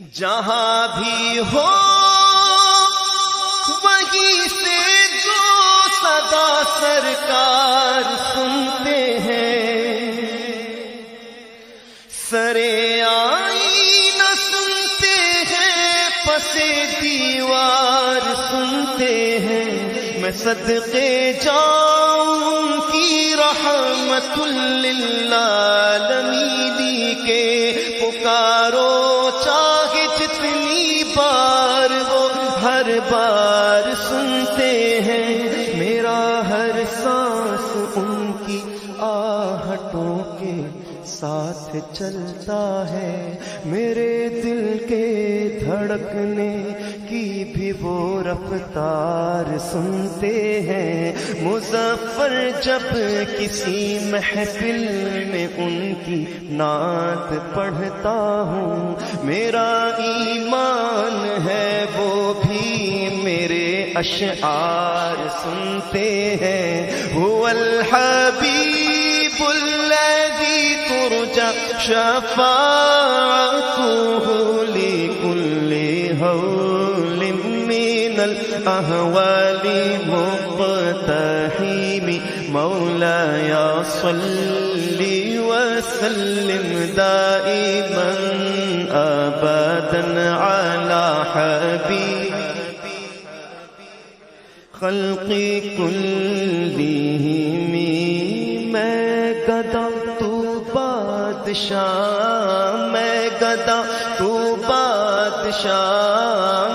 جہاں بھی ہو وہیں سے جو صدا سرکار سنتے ہیں، سرے آئینہ سنتے ہیں، پسے دیوار سنتے ہیں، میں صدقے جاؤں کی رحمت للعالمین کے پکارو چاہے جتنی بار وہ ہر بار سنتے ہیں، میرا ہر سانس ان کی آہٹوں کے ساتھ چلتا ہے، میرے دل کے دھڑکنے کی بھی وہ رفتار سنتے ہیں، مظفر جب کسی محفل میں ان کی نعت پڑھتا ہوں، میرا ایمان ہے وہ بھی میرے اشعار سنتے ہیں، هو الحبیب الذی ترجى شفاعته لكل هول من الأهوال مقتحم، مولاي صل وسلم دائما أبدا على حبيب خلق كلهم، میں گدا تو بادشاہ، میں گدا تو بادشاہ،